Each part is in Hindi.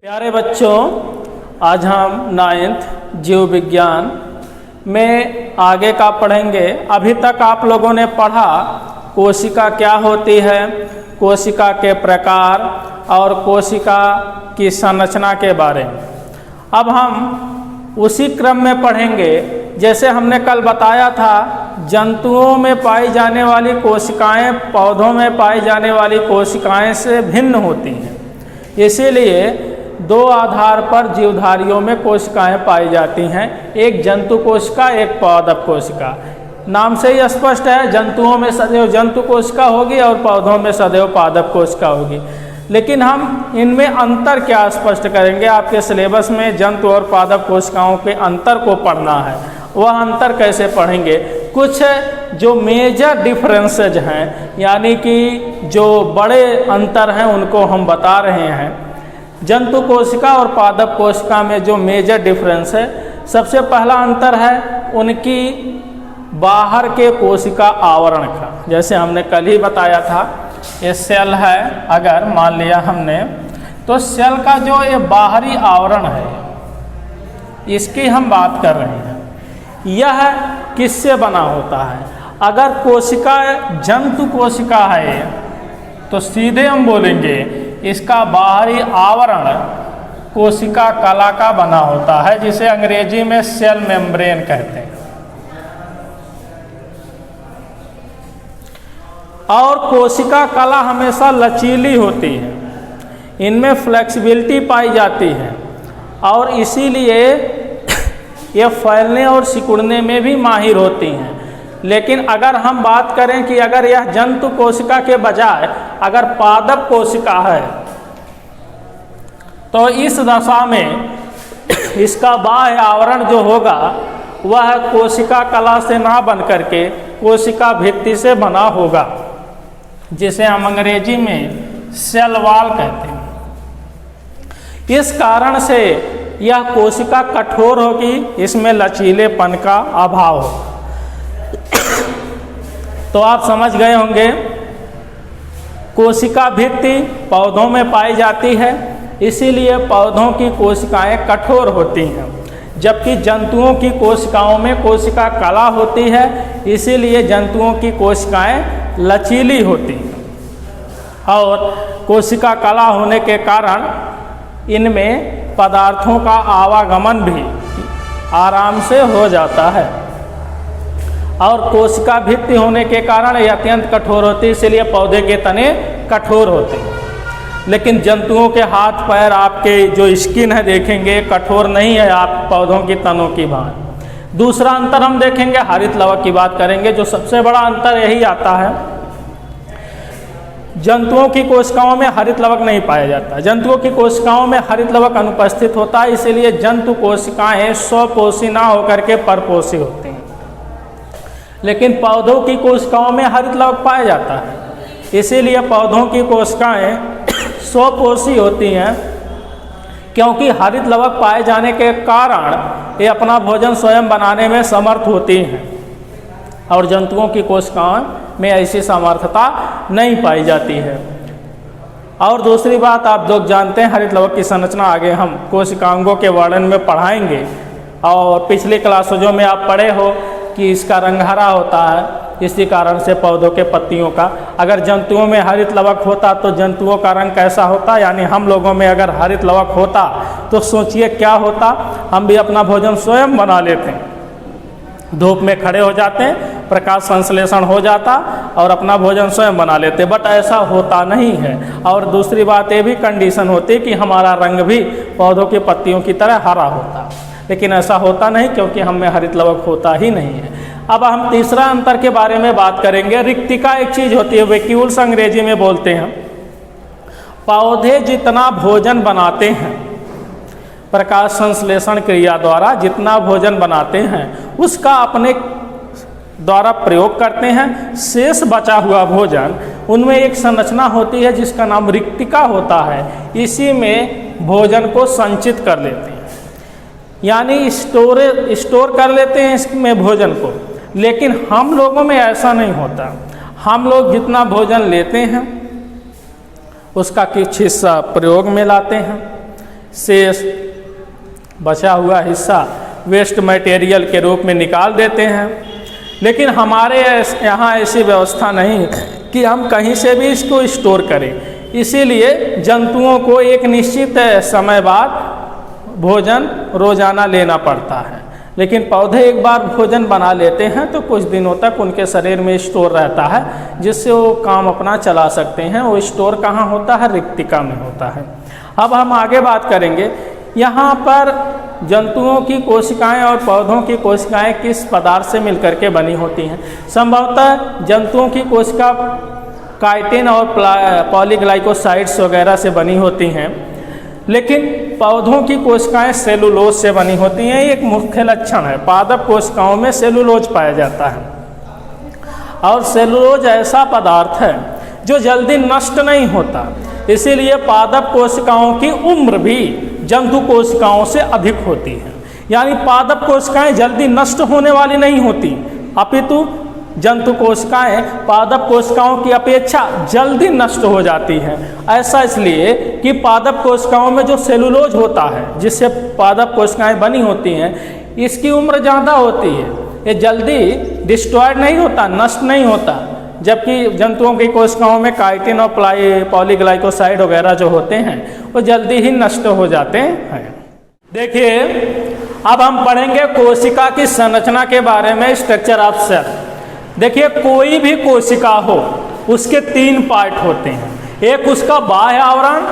प्यारे बच्चों, आज हम 9th जीव विज्ञान में आगे का पढ़ेंगे। अभी तक आप लोगों ने पढ़ा कोशिका क्या होती है, कोशिका के प्रकार और कोशिका की संरचना के बारे में। अब हम उसी क्रम में पढ़ेंगे जैसे हमने कल बताया था। जंतुओं में पाई जाने वाली कोशिकाएं पौधों में पाई जाने वाली कोशिकाएं से भिन्न होती हैं, इसीलिए दो आधार पर जीवधारियों में कोशिकाएं पाई जाती हैं, एक जंतु कोशिका, एक पादप कोशिका। नाम से ही स्पष्ट है, जंतुओं में सदैव जंतु कोशिका होगी और पौधों में सदैव पादप कोशिका होगी। लेकिन हम इनमें अंतर क्या स्पष्ट करेंगे। आपके सिलेबस में जंतु और पादप कोशिकाओं के अंतर को पढ़ना है, वह अंतर कैसे पढ़ेंगे। कुछ जो मेजर डिफरेंसेज हैं, यानी कि जो बड़े अंतर हैं, उनको हम बता रहे हैं। जंतु कोशिका और पादप कोशिका में जो मेजर डिफरेंस है, सबसे पहला अंतर है उनकी बाहर के कोशिका आवरण का। जैसे हमने कल ही बताया था, ये सेल है, अगर मान लिया हमने, तो सेल का जो ये बाहरी आवरण है, इसकी हम बात कर रहे हैं। यह किससे बना होता है। अगर कोशिका जंतु कोशिका है तो सीधे हम बोलेंगे इसका बाहरी आवरण कोशिका कला का बना होता है, जिसे अंग्रेजी में सेल मेम्ब्रेन कहते हैं। और कोशिका कला हमेशा लचीली होती है, इनमें फ्लेक्सिबिलिटी पाई जाती है और इसीलिए ये फैलने और सिकुड़ने में भी माहिर होती हैं। लेकिन अगर हम बात करें कि अगर यह जंतु कोशिका के बजाय अगर पादप कोशिका है, तो इस दशा में इसका बाह्य आवरण जो होगा वह कोशिका कला से ना बन करके कोशिका भित्ति से बना होगा, जिसे हम अंग्रेजी में सेल वॉल कहते हैं। इस कारण से यह कोशिका कठोर होगी, इसमें लचीलेपन का अभाव होगा। तो आप समझ गए होंगे, कोशिका भित्ति पौधों में पाई जाती है, इसीलिए पौधों की कोशिकाएं कठोर होती हैं, जबकि जंतुओं की कोशिकाओं में कोशिका कला होती है, इसीलिए जंतुओं की कोशिकाएं लचीली होती हैं। और कोशिका कला होने के कारण इनमें पदार्थों का आवागमन भी आराम से हो जाता है। और कोशिका भित्ति होने के कारण यह अत्यंत कठोर होती है, इसलिए पौधे के तने कठोर होते हैं। लेकिन जंतुओं के हाथ पैर, आपके जो स्किन है देखेंगे, कठोर नहीं है आप पौधों की तनों की भांति। दूसरा अंतर हम देखेंगे, हरित लवक की बात करेंगे, जो सबसे बड़ा अंतर यही आता है, जंतुओं की कोशिकाओं में हरित लवक नहीं पाया जाता। जंतुओं की कोशिकाओं में हरित लवक अनुपस्थित होता है, इसीलिए जंतु कोशिकाएं स्वपोषी ना होकर के परपोषी होती हैं। लेकिन पौधों की कोशिकाओं में हरित लवक पाया जाता है, इसीलिए पौधों की कोशिकाएं स्वपोषी होती हैं, क्योंकि हरित लवक पाए जाने के कारण ये अपना भोजन स्वयं बनाने में समर्थ होती हैं। और जंतुओं की कोशिकाओं में ऐसी सामर्थ्यता नहीं पाई जाती है। और दूसरी बात, आप लोग जानते हैं हरित लवक की संरचना आगे हम कोशिकांगों के वर्णन में पढ़ाएंगे। और पिछली क्लासों में आप पढ़े हो कि इसका रंग हरा होता है, इसी कारण से पौधों के पत्तियों का। अगर जंतुओं में हरित लवक होता तो जंतुओं का रंग कैसा होता, यानी हम लोगों में अगर हरित लवक होता तो सोचिए क्या होता। हम भी अपना भोजन स्वयं बना लेते हैं, धूप में खड़े हो जाते हैं, प्रकाश संश्लेषण हो जाता और अपना भोजन स्वयं बना लेते। बट ऐसा होता नहीं है। और दूसरी बात ये भी कंडीशन होती कि हमारा रंग भी पौधों की पत्तियों की तरह हरा होता, लेकिन ऐसा होता नहीं, क्योंकि हम में हरित लवक होता ही नहीं है। अब हम तीसरा अंतर के बारे में बात करेंगे। रिक्तिका एक चीज़ होती है, वैक्यूल्स अंग्रेजी में बोलते हैं। पौधे जितना भोजन बनाते हैं, प्रकाश संश्लेषण क्रिया द्वारा जितना भोजन बनाते हैं, उसका अपने द्वारा प्रयोग करते हैं। शेष बचा हुआ भोजन, उनमें एक संरचना होती है जिसका नाम रिक्तिका होता है। इसी में भोजन को संचित कर लेते हैं, यानी स्टोर कर लेते हैं इसमें भोजन को। लेकिन हम लोगों में ऐसा नहीं होता। हम लोग जितना भोजन लेते हैं उसका कुछ हिस्सा प्रयोग में लाते हैं, शेष बचा हुआ हिस्सा वेस्ट मटेरियल के रूप में निकाल देते हैं। लेकिन हमारे यहाँ ऐसी व्यवस्था नहीं कि हम कहीं से भी इसको स्टोर करें, इसीलिए जंतुओं को एक निश्चित समय बाद भोजन रोजाना लेना पड़ता है। लेकिन पौधे एक बार भोजन बना लेते हैं तो कुछ दिनों तक उनके शरीर में स्टोर रहता है, जिससे वो काम अपना चला सकते हैं। वो स्टोर कहाँ होता है? रिक्तिका में होता है। अब हम आगे बात करेंगे, यहाँ पर जंतुओं की कोशिकाएं और पौधों की कोशिकाएं किस पदार्थ से मिलकर के बनी होती हैं। संभवतः जंतुओं की कोशिका काइटिन और पॉलीग्लाइकोसाइड्स वगैरह से बनी होती हैं, लेकिन पौधों की कोशिकाएं सेलुलोज से बनी होती हैं। एक मुख्य लक्षण है, पादप कोशिकाओं में सेलुलोज पाया जाता है, और सेलुलोज ऐसा पदार्थ है जो जल्दी नष्ट नहीं होता, इसीलिए पादप कोशिकाओं की उम्र भी जंतु कोशिकाओं से अधिक होती है। यानी पादप कोशिकाएं जल्दी नष्ट होने वाली नहीं होती, अपितु जंतु कोशिकाएं पादप कोशिकाओं की अपेक्षा जल्दी नष्ट हो जाती हैं। ऐसा इसलिए कि पादप कोशिकाओं में जो सेलुलोज होता है, जिससे पादप कोशिकाएं बनी होती हैं, इसकी उम्र ज़्यादा होती है, ये जल्दी डिस्ट्रॉयड नहीं होता, नष्ट नहीं होता। जबकि जंतुओं की कोशिकाओं में काइटिन और पॉलीग्लाइकोसाइड वगैरह जो होते हैं वो जल्दी ही नष्ट हो जाते हैं। देखिए, अब हम पढ़ेंगे कोशिका की संरचना के बारे में, स्ट्रक्चर ऑफ सेल। देखिए, कोई भी कोशिका हो उसके 3 पार्ट होते हैं, एक उसका बाह्य आवरण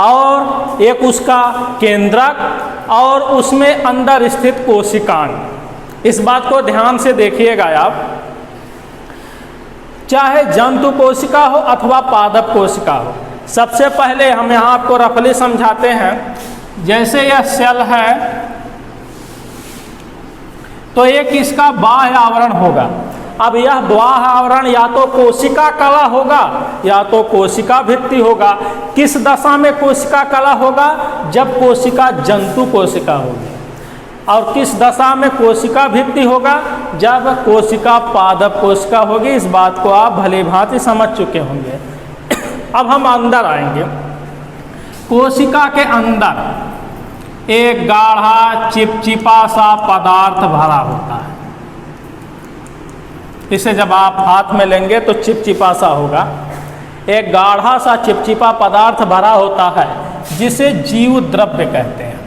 और एक उसका केंद्रक और उसमें अंदर स्थित कोशिकांग। इस बात को ध्यान से देखिएगा आप, चाहे जंतु कोशिका हो अथवा पादप कोशिका हो। सबसे पहले हम यहाँ आपको रफली समझाते हैं। जैसे यह सेल है तो एक इसका बाह्य आवरण होगा। अब यह बाह्य आवरण या तो कोशिका कला होगा या तो कोशिका भित्ति होगा। किस दशा में कोशिका कला होगा? जब कोशिका जंतु कोशिका होगी। और किस दशा में कोशिका भित्ति होगा? जब कोशिका पादप कोशिका होगी। इस बात को आप भली भांति समझ चुके होंगे। अब हम अंदर आएंगे। कोशिका के अंदर एक गाढ़ा चिपचिपा सा पदार्थ भरा होता है। इसे जब आप हाथ में लेंगे तो चिपचिपा सा होगा। एक गाढ़ा सा चिपचिपा पदार्थ भरा होता है जिसे जीव द्रव्य कहते हैं।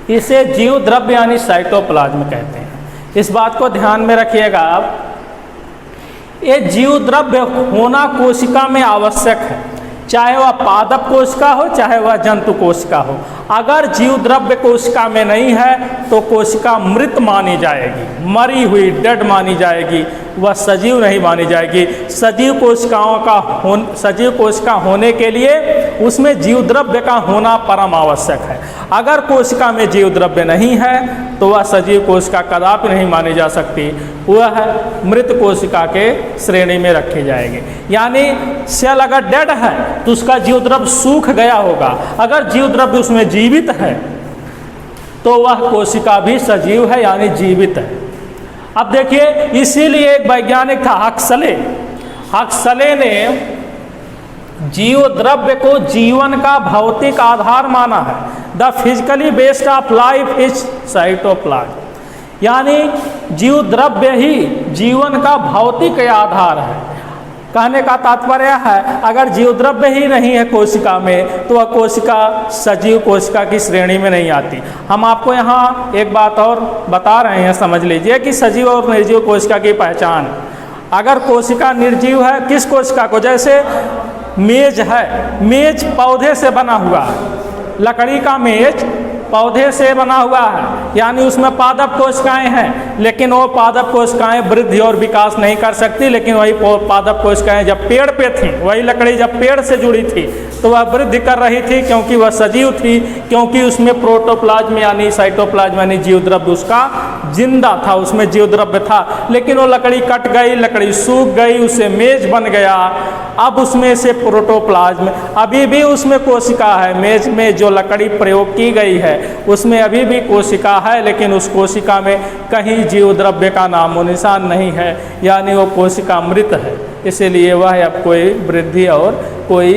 इसे जीव द्रव्य यानी साइटोप्लाज्म कहते हैं। इस बात को ध्यान में रखिएगा आप। ये जीव द्रव्य होना कोशिका में आवश्यक है, चाहे वह पादप कोशिका हो चाहे वह जंतु कोशिका हो। अगर जीव द्रव्य कोशिका में नहीं है तो कोशिका मृत मानी जाएगी, मरी हुई, डेड मानी जाएगी, वह सजीव नहीं मानी जाएगी। सजीव कोशिका होने के लिए उसमें जीव द्रव्य का होना परम आवश्यक है। अगर कोशिका में जीव द्रव्य नहीं है तो वह सजीव कोशिका कदापि नहीं मानी जा सकती, वह मृत कोशिका के श्रेणी में रखी जाएगी। यानी सेल अगर डेड है तो उसका जीव द्रव्य सूख गया होगा। अगर जीव द्रव्य उसमें जीवित है तो वह कोशिका भी सजीव है यानी जीवित है। अब देखिए, इसीलिए एक वैज्ञानिक था हक्सले ने जीव द्रव्य को जीवन का भौतिक आधार माना है। The physically based of life is cytoplasm. यानी जीव द्रव्य ही जीवन का भौतिक आधार है। कहने का तात्पर्य है, अगर जीव द्रव्य ही नहीं है कोशिका में तो वह कोशिका सजीव कोशिका की श्रेणी में नहीं आती। हम आपको यहाँ एक बात और बता रहे हैं, समझ लीजिए कि सजीव और निर्जीव कोशिका की पहचान। अगर कोशिका निर्जीव है, किस कोशिका को? जैसे मेज है, मेज पौधे से बना हुआ है, लकड़ी का मेज पौधे से बना हुआ है, यानी उसमें पादप कोशिकाएं हैं, लेकिन वो पादप कोशिकाएं वृद्धि और विकास नहीं कर सकती। लेकिन वही पादप कोशिकाएं जब पेड़ पे थी, वही लकड़ी जब पेड़ से जुड़ी थी तो वह वृद्धि कर रही थी, क्योंकि वह सजीव थी, क्योंकि उसमें प्रोटोप्लाज्म यानी साइटोप्लाज्म यानी जीव द्रव्य उसका जिंदा था, उसमें जीव द्रव्य था, लेकिन वो लकड़ी कट गई, लकड़ी सूख गई, उसे मेज बन गया। अब उसमें से प्रोटोप्लाज्म, अभी भी उसमें कोशिका है। मेज में जो लकड़ी प्रयोग की गई है उसमें अभी भी कोशिका है, लेकिन उस कोशिका में कहीं जीव द्रव्य का नामो निशान नहीं है, यानी वो कोशिका मृत है, इसीलिए वह अब कोई वृद्धि और कोई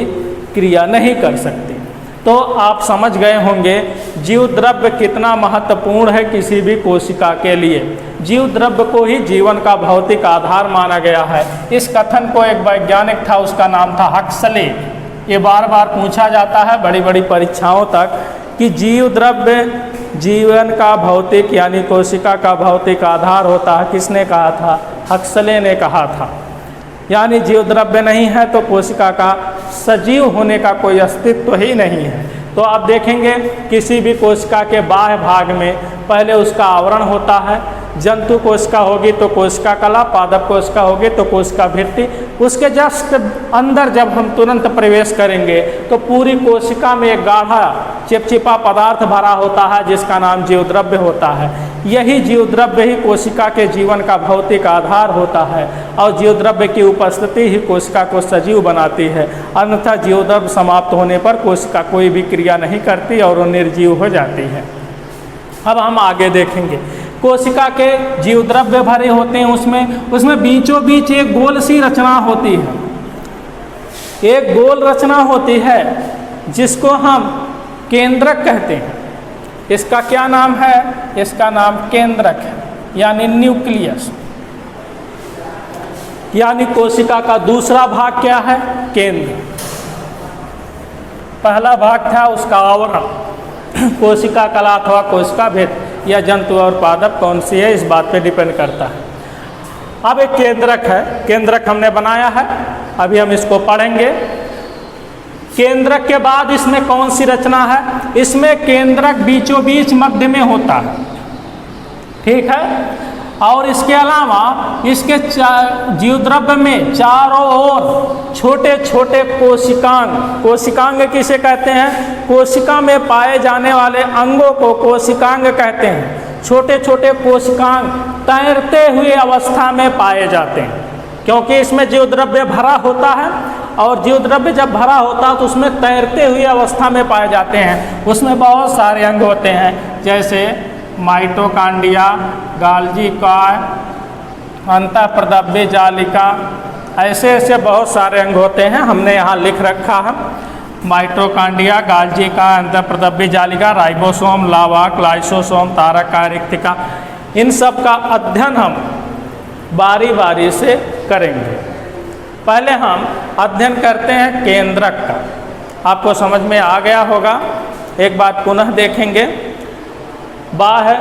क्रिया नहीं कर सकती। तो आप समझ गए होंगे जीव द्रव्य कितना महत्वपूर्ण है किसी भी कोशिका के लिए। जीव द्रव्य को ही जीवन का भौतिक आधार माना गया है। इस कथन को एक वैज्ञानिक था, उसका नाम था हक्सले। ये बार बार पूछा जाता है बड़ी बड़ी परीक्षाओं तक कि जीव द्रव्य जीवन का भौतिक यानी कोशिका का भौतिक आधार होता है। किसने कहा था? हक्सले ने कहा था। यानी जीव द्रव्य नहीं है तो कोशिका का सजीव होने का कोई अस्तित्व ही नहीं है। तो आप देखेंगे किसी भी कोशिका के बाह्य भाग में पहले उसका आवरण होता है। जंतु कोशिका होगी तो कोशिका कला, पादप कोशिका होगी तो कोशिका भित्ति। उसके जस्ट अंदर जब हम तुरंत प्रवेश करेंगे तो पूरी कोशिका में एक गाढ़ा चिपचिपा पदार्थ भरा होता है जिसका नाम जीव द्रव्य होता है। यही जीव द्रव्य ही कोशिका के जीवन का भौतिक आधार होता है और जीव द्रव्य की उपस्थिति ही कोशिका को सजीव बनाती है। अन्यथा जीव द्रव्य समाप्त होने पर कोशिका कोई भी क्रिया नहीं करती और वो निर्जीव हो जाती है। अब हम आगे देखेंगे कोशिका के जीव द्रव्य भरे होते हैं, उसमें बीचों बीच एक गोल सी रचना होती है। एक गोल रचना होती है जिसको हम केंद्रक कहते हैं। इसका क्या नाम है? इसका नाम केंद्रक है, यानी न्यूक्लियस। यानी कोशिका का दूसरा भाग क्या है? केंद्र। पहला भाग था उसका आवरण, कोशिका कला अथवा कोशिका भित्ति या जंतु और पादप कौन सी है इस बात पे डिपेंड करता है। अब एक केंद्रक है, केंद्रक हमने बनाया है, अभी हम इसको पढ़ेंगे। केंद्रक के बाद इसमें कौन सी रचना है? इसमें केंद्रक बीचों बीच मध्य में होता है, ठीक है। और इसके अलावा इसके जीव द्रव्य में चारों ओर छोटे छोटे कोशिकांग, कोशिकांग किसे कहते हैं? कोशिका में पाए जाने वाले अंगों को कोशिकांग कहते हैं। छोटे छोटे कोशिकांग तैरते हुए अवस्था में पाए जाते हैं, क्योंकि इसमें जीव द्रव्य भरा होता है और जीव द्रव्य जब भरा होता है तो उसमें तैरते हुए अवस्था में पाए जाते हैं। उसमें बहुत सारे अंग होते हैं, जैसे माइटोकांडिया, गाल्जी कॉय, अंतःप्रद्रव्य जालिका, ऐसे ऐसे बहुत सारे अंग होते हैं। हमने यहाँ लिख रखा है माइटोकांडिया, गाल्जी का, अंतःप्रद्रव्य जालिका, राइबोसोम, लावाक, लाइसोसोम, तारका, रिक्तिका, इन सब का अध्ययन हम बारी बारी से करेंगे। पहले हम अध्ययन करते हैं केंद्रक का। आपको समझ में आ गया होगा, एक बार पुनः देखेंगे। बाह्य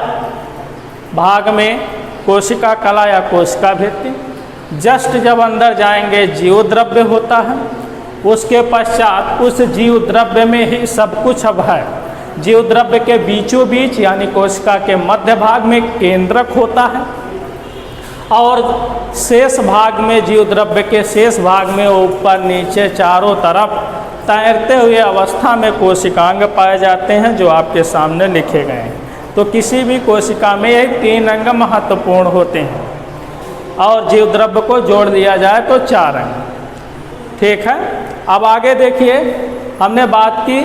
भाग में कोशिका कला या कोशिका भित्ति, जस्ट जब अंदर जाएंगे जीव द्रव्य होता है, उसके पश्चात उस जीव द्रव्य में ही सब कुछ अब है। जीव द्रव्य के बीचों बीच यानी कोशिका के मध्य भाग में केंद्रक होता है और शेष भाग में जीव द्रव्य के शेष भाग में ऊपर नीचे चारों तरफ तैरते हुए अवस्था में कोशिकांग पाए जाते हैं जो आपके सामने लिखे गए हैं। तो किसी भी कोशिका में ये 3 अंग महत्वपूर्ण होते हैं और जीव द्रव्य को जोड़ दिया जाए तो 4 अंग, ठीक है। अब आगे देखिए, हमने बात की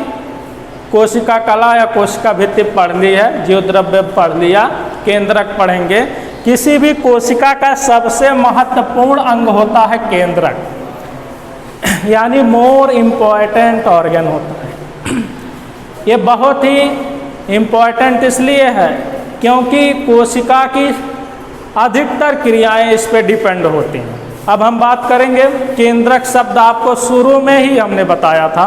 कोशिका कला या कोशिका भित्ति पढ़ ली है, जीव द्रव्य पढ़ लिया, केंद्रक पढ़ेंगे। किसी भी कोशिका का सबसे महत्वपूर्ण अंग होता है केंद्रक, यानी मोर इम्पॉर्टेंट ऑर्गन होता है। ये बहुत ही इम्पॉर्टेंट इसलिए है क्योंकि कोशिका की अधिकतर क्रियाएं इस पे डिपेंड होती हैं। अब हम बात करेंगे केंद्रक शब्द, आपको शुरू में ही हमने बताया था,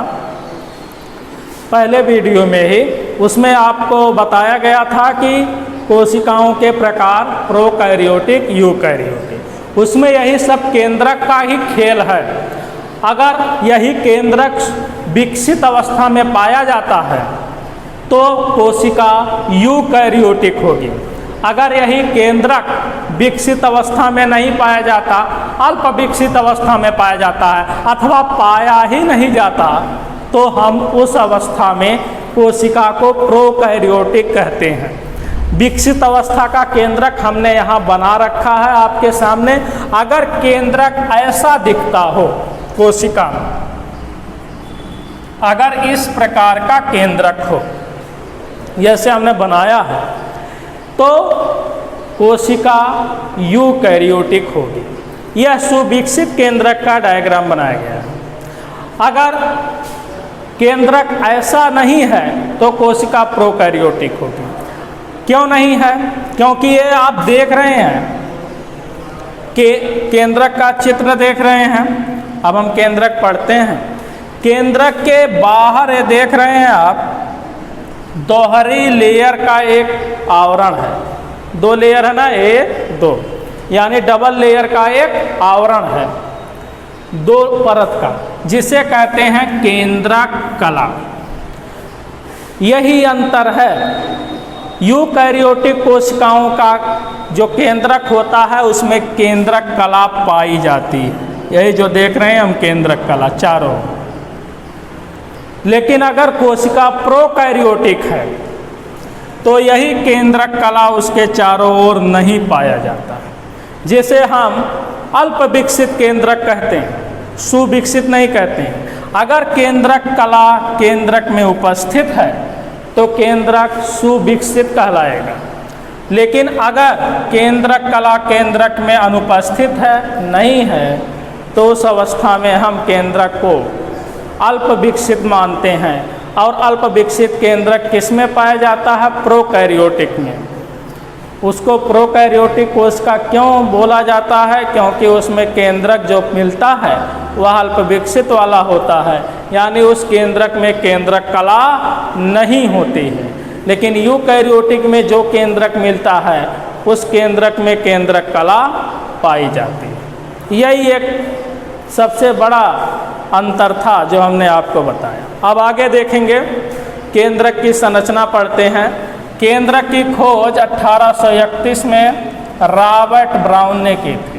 पहले वीडियो में ही, उसमें आपको बताया गया था कि कोशिकाओं के प्रकार प्रोकैरियोटिक, यूकैरियोटिक, उसमें यही सब केंद्रक का ही खेल है। अगर यही केंद्रक विकसित अवस्था में पाया जाता है तो कोशिका यूकैरियोटिक होगी। अगर यही केंद्रक विकसित अवस्था में नहीं पाया जाता, अल्प विकसित अवस्था में पाया जाता है अथवा पाया ही नहीं जाता, तो हम उस अवस्था में कोशिका को प्रोकैरियोटिक कहते हैं। विकसित अवस्था का केंद्रक हमने यहाँ बना रखा है आपके सामने। अगर केंद्रक ऐसा दिखता हो कोशिका में, अगर इस प्रकार का केंद्रक हो जैसे हमने बनाया है, तो कोशिका यूकैरियोटिक होगी। यह सुविकसित केंद्रक का डायग्राम बनाया गया है। अगर केंद्रक ऐसा नहीं है तो कोशिका प्रोकैरियोटिक होगी। क्यों नहीं है? क्योंकि ये आप देख रहे हैं कि केंद्रक का चित्र देख रहे हैं। अब हम केंद्रक पढ़ते हैं। केंद्रक के बाहर ये देख रहे हैं आप, दोहरी लेयर का एक आवरण है। 2 लेयर है ना, ये 2, यानी डबल लेयर का एक आवरण है 2 परत का, जिसे कहते हैं केंद्रक कला। यही अंतर है यूकैरियोटिक कोशिकाओं का। जो केंद्रक होता है उसमें केंद्रक कला पाई जाती है। यही जो देख रहे हैं हम केंद्रक कला चारों। लेकिन अगर कोशिका प्रोकैरियोटिक है तो यही केंद्रक कला उसके चारों ओर नहीं पाया जाता, जिसे हम अल्प विकसित केंद्रक कहते हैं, सुविकसित नहीं कहते हैं। अगर केंद्रक कला केंद्रक में उपस्थित है तो केंद्रक सुविकसित कहलाएगा। लेकिन अगर केंद्रक कला केंद्रक में अनुपस्थित है, नहीं है, तो उस अवस्था में हम केंद्रक को अल्प विकसित मानते हैं। और अल्प विकसित केंद्रक किस में पाया जाता है? प्रोकैरियोटिक में। उसको प्रोकैरियोटिक कोशिका क्यों बोला जाता है? क्योंकि उसमें केंद्रक जो मिलता है वह अल्प विकसित वाला होता है, यानी उस केंद्रक में केंद्रक कला नहीं होती है। लेकिन यूकैरियोटिक में जो केंद्रक मिलता है उस केंद्रक में केंद्रक कला पाई जाती है। यही एक सबसे बड़ा अंतर था जो हमने आपको बताया। अब आगे देखेंगे, केंद्रक की संरचना पढ़ते हैं। केंद्रक की खोज 1831 में रॉबर्ट ब्राउन ने की थी।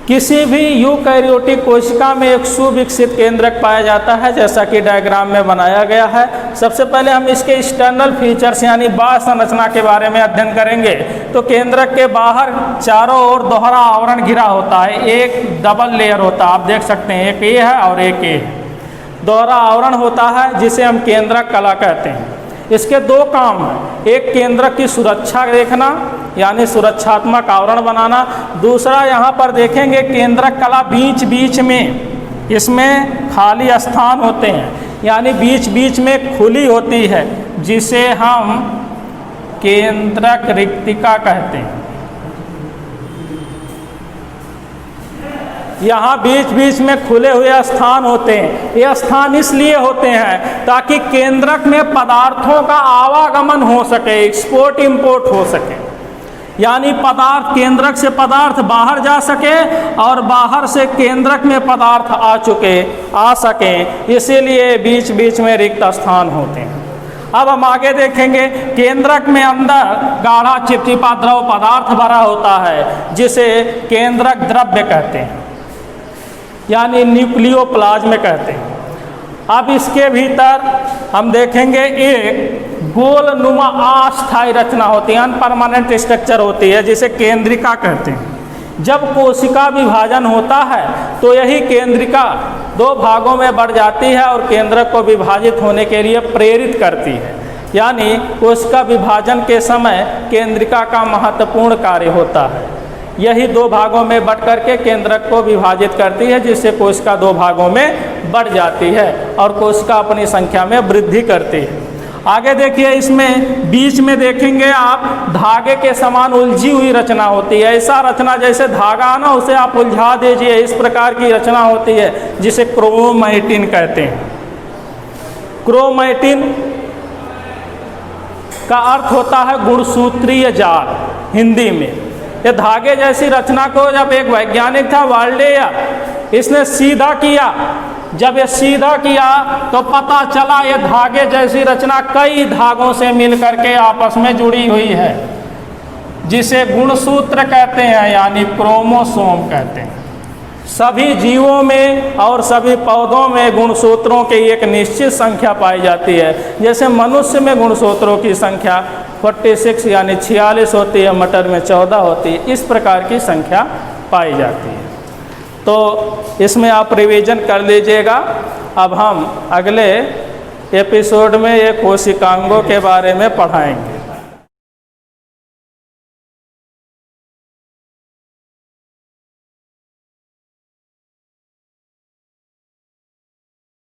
किसी भी यूकैरियोटिक कोशिका में एक सुविकसित केंद्रक पाया जाता है, जैसा कि डायग्राम में बनाया गया है। सबसे पहले हम इसके एक्सटर्नल फीचर्स यानी बाह्य संरचना के बारे में अध्ययन करेंगे। तो केंद्रक के बाहर चारों ओर दोहरा आवरण घिरा होता है, एक डबल लेयर होता है, आप देख सकते हैं, एक ये है और एक ये है। दोहरा आवरण होता है जिसे हम केंद्रक कला कहते हैं। इसके 2 काम हैं, एक केंद्रक की सुरक्षा देखना यानी सुरक्षात्मक आवरण बनाना। दूसरा यहाँ पर देखेंगे केंद्रक कला बीच बीच में इसमें खाली स्थान होते हैं, यानी बीच बीच में खुली होती है, जिसे हम केंद्रक रिक्तिका कहते हैं। यहाँ बीच बीच में खुले हुए स्थान होते हैं। ये स्थान इसलिए होते हैं ताकि केंद्रक में पदार्थों का आवागमन हो सके, एक्सपोर्ट इंपोर्ट हो सके, यानी पदार्थ केंद्रक से पदार्थ बाहर जा सके और बाहर से केंद्रक में पदार्थ आ सके। इसीलिए बीच बीच में रिक्त स्थान होते हैं। अब हम आगे देखेंगे, केंद्रक में अंदर गाढ़ा चिपचिपा द्रव पदार्थ भरा होता है, जिसे केंद्रक द्रव्य कहते हैं, यानी न्यूक्लियोप्लाज्म कहते हैं। अब इसके भीतर हम देखेंगे एक गोल नुमा अस्थायी रचना होती है, अनपरमानेंट स्ट्रक्चर होती है, जिसे केंद्रिका कहते हैं। जब कोशिका विभाजन होता है तो यही केंद्रिका 2 भागों में बढ़ जाती है और केंद्रक को विभाजित होने के लिए प्रेरित करती है। यानी कोशिका विभाजन के समय केंद्रिका का महत्वपूर्ण कार्य होता है। यही 2 भागों में बट करके केंद्रक को विभाजित करती है, जिससे कोशिका 2 भागों में बढ़ जाती है और कोशिका अपनी संख्या में वृद्धि करती है। आगे देखिए, इसमें बीच में देखेंगे आप धागे के समान उलझी हुई रचना होती है। ऐसा रचना जैसे धागा ना, उसे आप उलझा दीजिए, इस प्रकार की रचना होती है, जिसे क्रोमैटिन कहते हैं। क्रोमैटिन का अर्थ होता है गुणसूत्रीय जाल हिंदी में। ये धागे जैसी रचना को जब एक वैज्ञानिक था वाल्डेयर, इसने सीधा किया। जब ये सीधा किया तो पता चला ये धागे जैसी रचना कई धागों से मिल करके आपस में जुड़ी हुई है, जिसे गुणसूत्र कहते हैं, यानी क्रोमोसोम कहते हैं। सभी जीवों में और सभी पौधों में गुणसूत्रों की एक निश्चित संख्या पाई जाती है। जैसे मनुष्य में गुणसूत्रों की संख्या 46 यानी 46 होती है, मटर में 14 होती है, इस प्रकार की संख्या पाई जाती है। तो इसमें आप रिवीजन कर लीजिएगा। अब हम अगले एपिसोड में ये कोशिकांगों के बारे में पढ़ाएंगे।